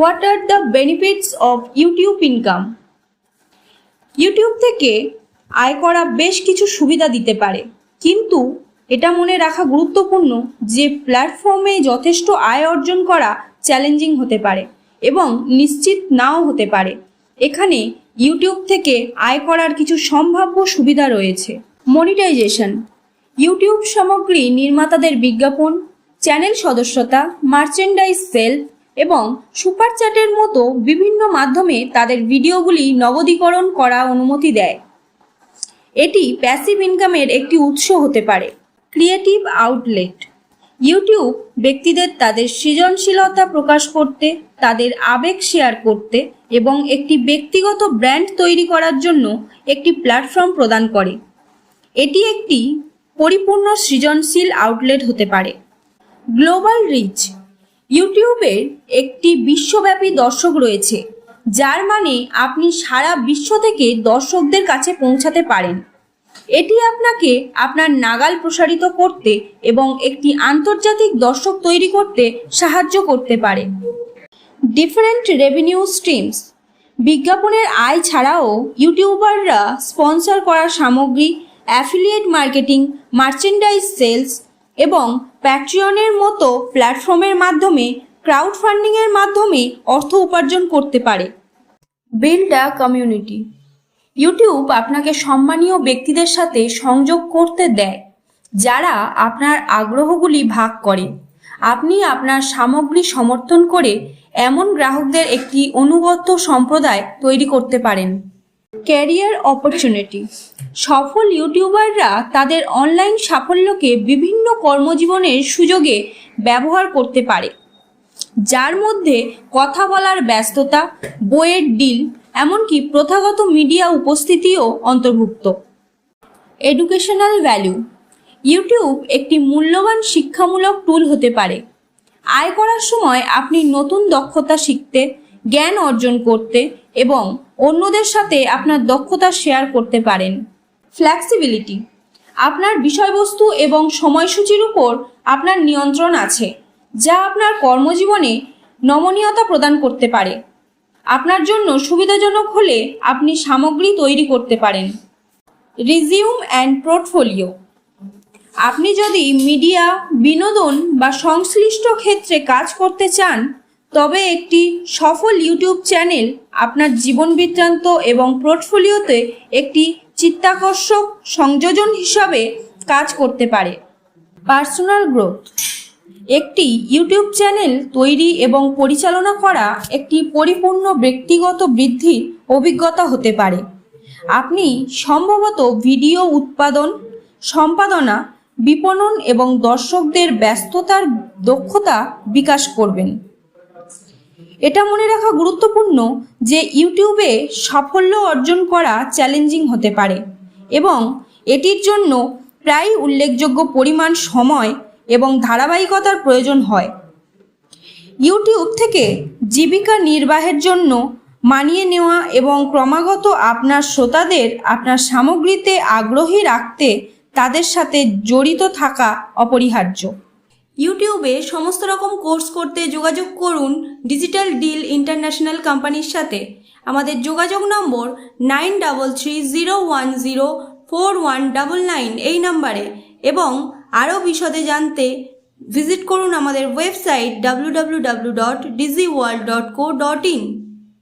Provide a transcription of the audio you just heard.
What are the benefits of YouTube income? YouTube থেকে আয় করা বেশ কিছু সুবিধা দিতে পারে, কিন্তু এটা মনে রাখা গুরুত্বপূর্ণ যে প্ল্যাটফর্মে যথেষ্ট আয় অর্জন করা চ্যালেঞ্জিং হতে পারে এবং নিশ্চিত নাও হতে পারে। এখানে ইউটিউব থেকে আয় করার কিছু সম্ভাব্য সুবিধা রয়েছে। মনিটাইজেশন: ইউটিউব সামগ্রী নির্মাতাদের বিজ্ঞাপন, চ্যানেল সদস্যতা, মার্চেন্ডাইজ সেল এবং সুপার চ্যাটের মতো বিভিন্ন মাধ্যমে তাদের ভিডিওগুলি নগদীকরণ করা অনুমতি দেয়। এটি প্যাসিভ ইনকামের একটি উৎস হতে পারে। ক্রিয়েটিভ আউটলেট: ইউটিউব ব্যক্তিদের তাদের সৃজনশীলতা প্রকাশ করতে, তাদের আবেগ শেয়ার করতে এবং একটি ব্যক্তিগত ব্র্যান্ড তৈরি করার জন্য একটি প্ল্যাটফর্ম প্রদান করে। এটি একটি পরিপূর্ণ সৃজনশীল আউটলেট হতে পারে। গ্লোবাল রিচ: ইউটিউবের একটি বিশ্বব্যাপী দর্শক রয়েছে, যার মানে আপনি সারা বিশ্ব থেকে দর্শকদের কাছে পৌঁছাতে পারেন। এটি আপনাকে আপনার নাগাল প্রসারিত করতে এবং একটি আন্তর্জাতিক দর্শক তৈরি করতে সাহায্য করতে পারে। ডিফারেন্ট রেভিনিউ স্ট্রিমস: বিজ্ঞাপনের আয় ছাড়াও ইউটিউবাররা স্পন্সর করা সামগ্রী, অ্যাফিলিয়েট মার্কেটিং, মার্চেন্ডাইজ সেলস এবং প্যাট্রিয়নের মতো প্ল্যাটফর্মের মাধ্যমে ক্রাউড ফান্ডিংয়ের মাধ্যমে অর্থ উপার্জন করতে পারে। বিল্ড আ কমিউনিটি: ইউটিউব আপনাকে সম্মানীয় ব্যক্তিদের সাথে সংযোগ করতে দেয়, যারা আপনার আগ্রহগুলি ভাগ করে। আপনি আপনার সামগ্রী সমর্থন করে এমন গ্রাহকদের একটি অনুগত সম্প্রদায় তৈরি করতে পারেন। ক্যারিয়ার অপরচুনিটি: সফল ইউটিউবাররা তাদের অনলাইন সাফল্যকে বিভিন্ন কর্মজীবনের সুযোগে ব্যবহার করতে পারে, যার মধ্যে কথা বলার ব্যস্ততা, বইয়ের ডিল, এমনকি প্রথাগত মিডিয়া উপস্থিতিও অন্তর্ভুক্ত। এডুকেশনাল ভ্যালু: ইউটিউব একটি মূল্যবান শিক্ষামূলক টুল হতে পারে। আয় করার সময় আপনি নতুন দক্ষতা শিখতে, জ্ঞান অর্জন করতে এবং অন্যদের সাথে আপনার দক্ষতা শেয়ার করতে পারেন। ফ্লেক্সিবিলিটি: আপনার বিষয়বস্তু এবং সময়সূচির উপর আপনার নিয়ন্ত্রণ আছে, যা আপনার কর্মজীবনে নমনীয়তা প্রদান করতে পারে। আপনার জন্য সুবিধাজনক হলে আপনি সামগ্রী তৈরি করতে পারেন। রিজিউম অ্যান্ড পোর্টফোলিও: আপনি যদি মিডিয়া, বিনোদন বা সংশ্লিষ্ট ক্ষেত্রে কাজ করতে চান, তবে একটি সফল ইউটিউব চ্যানেল আপনার জীবন বৃত্তান্ত এবং পোর্টফোলিওতে একটি চিত্তাকর্ষক সংযোজন হিসাবে কাজ করতে পারে। পার্সোনাল গ্রোথ: একটি ইউটিউব চ্যানেল তৈরি এবং পরিচালনা করা একটি পরিপূর্ণ ব্যক্তিগত বৃদ্ধির অভিজ্ঞতা হতে পারে। আপনি সম্ভবত ভিডিও উৎপাদন, সম্পাদনা, বিপণন এবং দর্শকদের ব্যস্ততার দক্ষতা বিকাশ করবেন। এটা মনে রাখা গুরুত্বপূর্ণ যে ইউটিউবে সাফল্য অর্জন করা চ্যালেঞ্জিং হতে পারে এবং এটির জন্য প্রায় উল্লেখযোগ্য পরিমাণ সময় এবং ধারাবাহিকতার প্রয়োজন হয়। ইউটিউব থেকে জীবিকা নির্বাহের জন্য মানিয়ে নেওয়া এবং ক্রমাগত আপনার শ্রোতাদের আপনার সামগ্রীতে আগ্রহী রাখতে তাদের সাথে জড়িত থাকা অপরিহার্য। ইউটিউবে সমস্ত রকম কোর্স করতে যোগাযোগ করুন ডিজিটাল ডিল ইন্টারন্যাশনাল কোম্পানির সাথে। আমাদের যোগাযোগ নম্বর 9330104199 এই নাম্বারে, এবং আরও বিশদে জানতে ভিজিট করুন আমাদের ওয়েবসাইট www.dizzyworld.co.in।